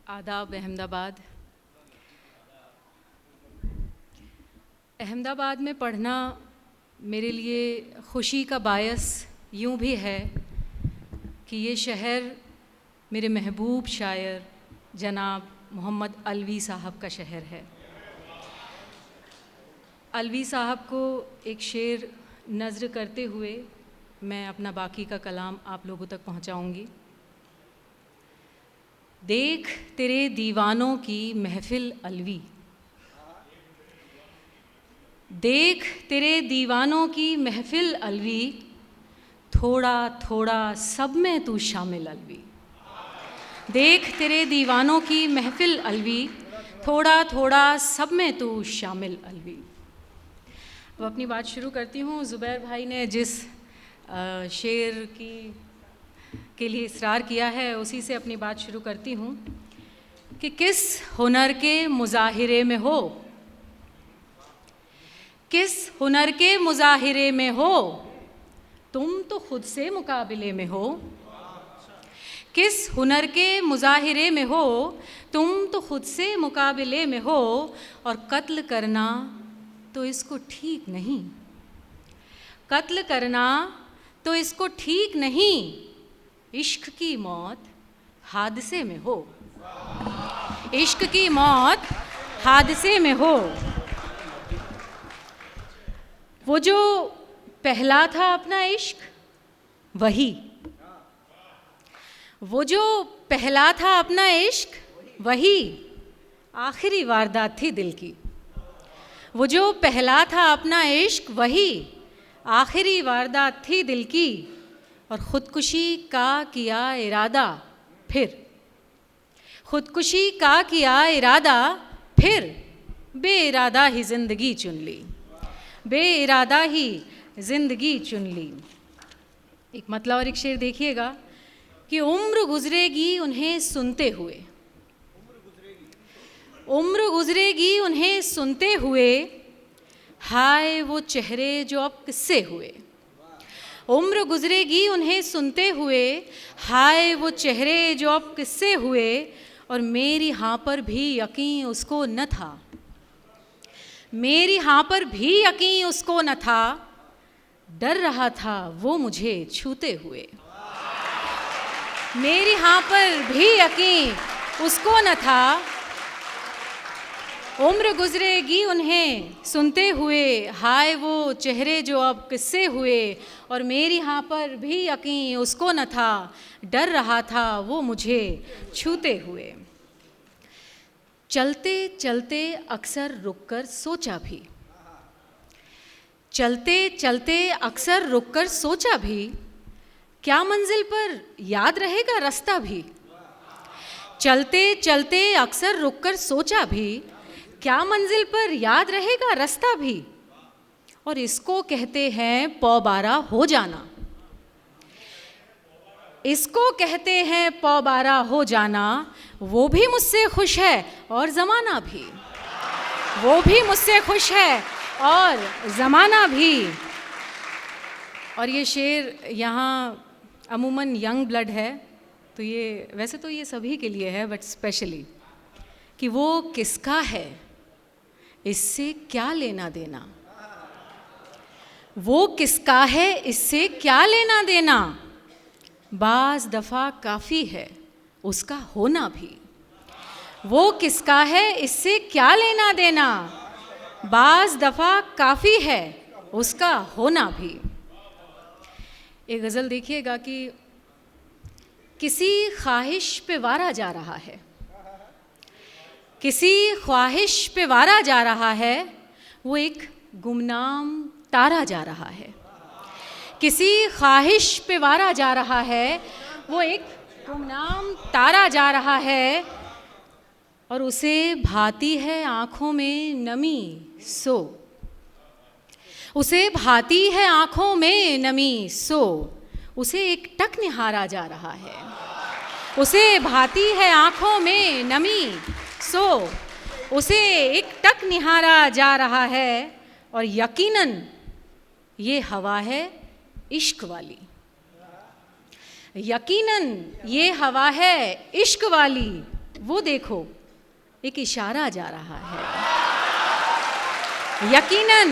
आदाब अहमदाबाद। अहमदाबाद में पढ़ना मेरे लिए ख़ुशी का बायस यूँ भी है कि ये शहर मेरे महबूब शायर जनाब मोहम्मद अलवी साहब का शहर है। अलवी साहब को एक शेर नज़्र करते हुए मैं अपना बाकी का कलाम आप लोगों तक पहुँचाऊँगी। देख तेरे दीवानों की महफ़िल अलवी, देख तेरे दीवानों की महफ़िल अलवी, थोड़ा थोड़ा सब में तू शामिल अलवी। देख तेरे दीवानों की महफ़िल अलवी, थोड़ा थोड़ा सब में तू शामिल अलवी। अब अपनी बात शुरू करती हूँ। ज़ुबैर भाई ने जिस शेर के लिए इसरार किया है उसी से अपनी बात शुरू करती हूँ कि किस हुनर के मुज़ाहिरे में हो, किस हुनर के मुज़ाहिरे में हो, तुम तो खुद से मुकाबले में हो। किस हुनर के मुज़ाहिरे में हो, तुम तो खुद से मुकाबले में हो, और कत्ल करना तो इसको ठीक नहीं, कत्ल करना तो इसको ठीक नहीं। इश्क की मौत हादसे में हो, इश्क की मौत हादसे में हो। वो जो पहला था अपना इश्क वही, वो जो पहला था अपना इश्क वही आखिरी वारदात थी दिल की। वो जो पहला था अपना इश्क वही आखिरी वारदात थी दिल की, और ख़ुदकुशी का किया इरादा फिर, ख़ुदकुशी का किया इरादा फिर बेइरादा ही ज़िंदगी चुन ली, बेइरादा ही ज़िंदगी चुन ली। एक मतलब और एक शेर देखिएगा कि उम्र गुज़रेगी उन्हें सुनते हुए, उम्र गुज़रेगी उन्हें सुनते हुए, हाय वो चेहरे जो अब किस्से हुए। उम्र गुज़रेगी उन्हें सुनते हुए, हाय वो चेहरे जो अब किस्से हुए, और मेरी हाँ पर भी यकीन उसको न था, मेरी हाँ पर भी यकीन उसको न था, डर रहा था वो मुझे छूते हुए। मेरी हाँ पर भी यकीन उसको न था, उम्र गुज़रेगी उन्हें सुनते हुए, हाय वो चेहरे जो अब किस्से हुए, और मेरी हाँ पर भी यकीन उसको न था, डर रहा था वो मुझे छूते हुए। चलते चलते अक्सर रुककर सोचा भी, चलते चलते अक्सर रुककर सोचा भी, क्या मंजिल पर याद रहेगा रास्ता भी। चलते चलते अक्सर रुककर सोचा भी, क्या मंजिल पर याद रहेगा रास्ता भी, और इसको कहते हैं पौबारा हो जाना, इसको कहते हैं पौबारा हो जाना। वो भी मुझसे खुश है और ज़माना भी, वो भी मुझसे खुश है और ज़माना भी। और ये शेर यहाँ अमूमन यंग ब्लड है, तो ये वैसे तो ये सभी के लिए है, बट स्पेशली कि वो किसका है इससे क्या लेना देना, वो किसका है इससे क्या लेना देना। बाज़ दफ़ा काफ़ी है उसका होना भी, वो किसका है इससे क्या लेना देना। बाज़ दफ़ा काफ़ी है उसका होना भी। एक गज़ल देखिएगा कि किसी ख्वाहिश पे वारा जा रहा है, किसी ख्वाहिश पे वारा जा रहा है, वो एक गुमनाम तारा जा रहा है। किसी ख्वाहिश पे वारा जा रहा है, वो एक गुमनाम तारा जा रहा है, और उसे भाती है आँखों में नमी सो, उसे भाती है आँखों में नमी सो, उसे एक टक निहारा जा रहा है, उसे भाती है आँखों में नमी सो, उसे एक टक निहारा जा रहा है, और यकीनन ये हवा है इश्क वाली, यकीनन ये हवा है इश्क वाली। वो देखो एक इशारा जा रहा है। यकीनन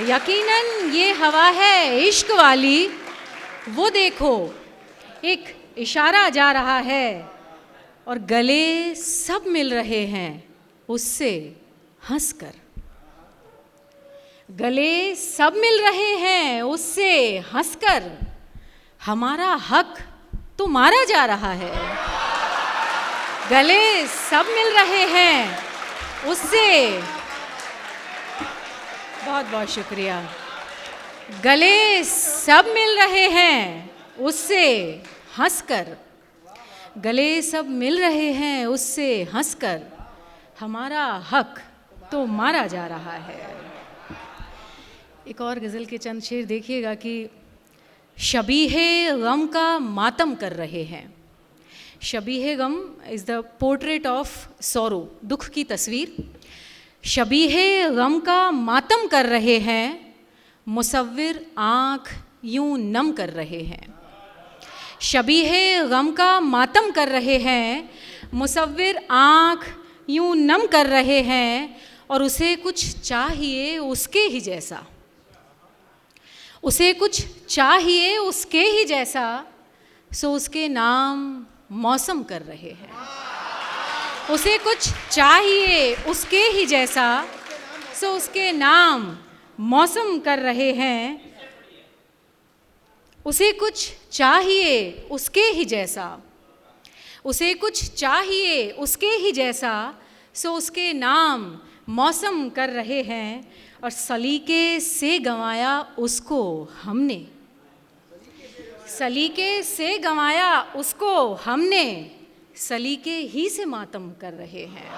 यकीनन ये हवा है इश्क वाली, वो देखो एक इशारा जा रहा है और गले सब मिल रहे हैं उससे हंसकर। गले सब मिल रहे हैं उससे हंसकर, हमारा हक तो मारा जा रहा है। गले सब मिल रहे हैं उससे, बहुत बहुत शुक्रिया। गले सब मिल रहे हैं उससे हंसकर, गले सब मिल रहे हैं उससे हंसकर, हमारा हक तो मारा जा रहा है। एक और गज़ल के चंद शेर देखिएगा कि शबीहे गम का मातम कर रहे हैं। शबीहे गम is the portrait of sorrow, दुख की तस्वीर। शबीहे गम का मातम कर रहे हैं, मुसव्विर आँख यूं नम कर रहे हैं। शबीहे गम का मातम कर रहे हैं, मुसव्विर आँख यूं नम कर रहे हैं, और उसे कुछ चाहिए उसके ही जैसा, उसे कुछ चाहिए उसके ही जैसा, सो उसके नाम मौसम कर रहे हैं। उसे कुछ चाहिए उसके ही जैसा, सो उसके नाम मौसम कर रहे हैं। उसे कुछ चाहिए उसके ही जैसा, उसे कुछ चाहिए उसके ही जैसा, सो उसके नाम मौसम कर रहे हैं। और सलीके से गंवाया उसको हमने, सलीके से गंवाया उसको हमने, सलीके ही से मातम कर रहे हैं।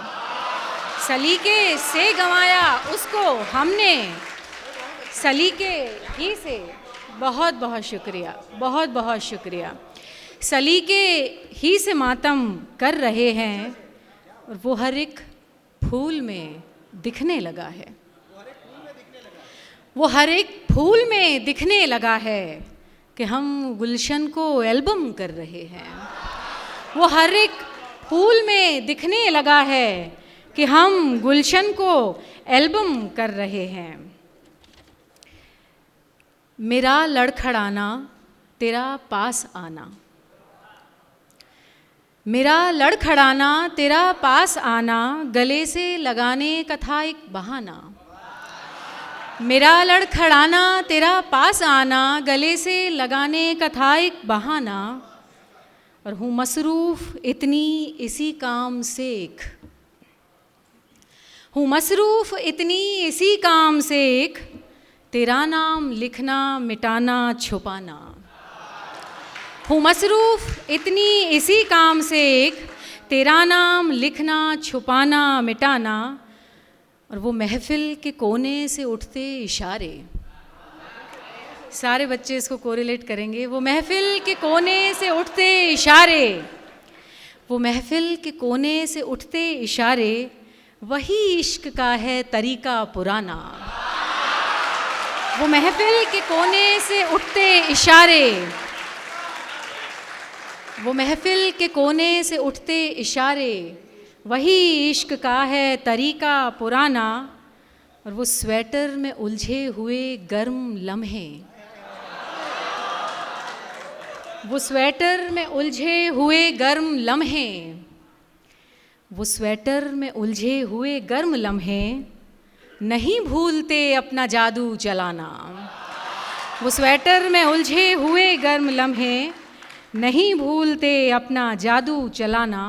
सलीके से गंवाया उसको हमने, सलीके ही से। बहुत बहुत शुक्रिया, बहुत बहुत शुक्रिया। सलीके ही से मातम कर रहे हैं और वो हर एक फूल में दिखने लगा है, वो हर एक फूल में दिखने लगा है कि हम गुलशन को एल्बम कर रहे हैं। वो हर एक फूल में दिखने लगा है कि हम गुलशन को एल्बम कर रहे हैं। मेरा लड़खड़ाना तेरा पास आना, मेरा लड़खड़ाना तेरा पास आना, गले से लगाने का था एक बहाना। मेरा लड़खड़ाना तेरा पास आना, गले से लगाने का था एक बहाना, और हूँ मसरूफ़ इतनी इसी काम से एक, हूँ मसरूफ़ इतनी इसी काम से एक, तेरा नाम लिखना मिटाना छुपाना। हूँ मसरूफ़ इतनी इसी काम से एक, तेरा नाम लिखना छुपाना मिटाना, और वो महफ़िल के कोने से उठते इशारे। सारे बच्चे इसको कोरिलेट करेंगे। वो महफ़िल के कोने से उठते इशारे, वो महफ़िल के कोने से उठते इशारे, वही इश्क का है तरीका पुराना। वो महफ़िल के कोने से उठते इशारे, वो महफ़िल के कोने से उठते इशारे, वही इश्क का है तरीका पुराना। और वो स्वेटर में उलझे हुए गर्म लम्हे, वो स्वेटर में उलझे हुए गर्म लम्हे, वो स्वेटर में उलझे हुए गर्म लम्हे, नहीं भूलते अपना जादू चलाना। वो स्वेटर में उलझे हुए गर्म लम्हे, नहीं भूलते अपना जादू चलाना।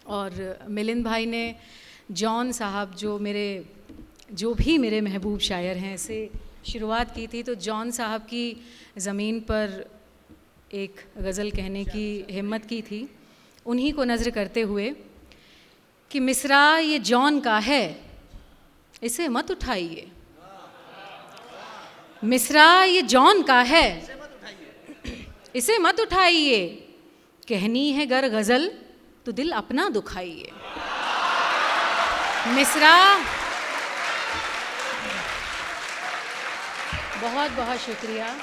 और मिलिंद भाई ने जॉन साहब जो भी मेरे महबूब शायर हैं से शुरुआत की थी, तो जॉन साहब की ज़मीन पर एक गज़ल कहने की हिम्मत की थी, उन्हीं को नज़र करते हुए कि मिसरा ये जॉन का है इसे मत उठाइए, मिसरा ये जॉन का है इसे मत उठाइए, कहनी है गर गज़ल तो दिल अपना दुखाइए। मिसरा, बहुत बहुत शुक्रिया।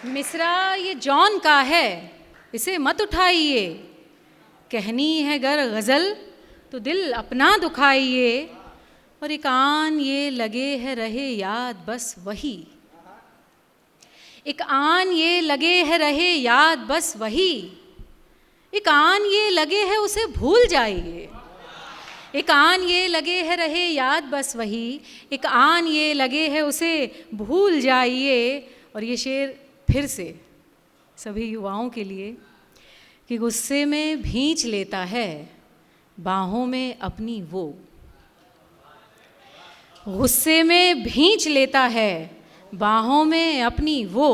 मिसरा ये जॉन का है इसे मत उठाइए, कहनी है गर गज़ल तो दिल अपना दुखाइए, और एक आन ये लगे है रहे याद बस वही, एक आन ये लगे है रहे याद बस वही, एक आन ये लगे है उसे भूल जाइए, एक आन ये लगे है रहे याद बस वही, एक आन ये लगे है उसे भूल जाइए। और ये शेर फिर से सभी युवाओं के लिए कि गुस्से में भींच लेता है बाहों में अपनी वो, गुस्से में भींच लेता है बाहों में अपनी वो,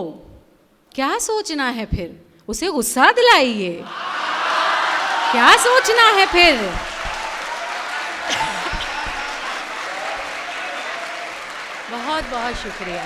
क्या सोचना है फिर उसे गुस्सा दिलाइए, क्या सोचना है फिर। बहुत बहुत शुक्रिया।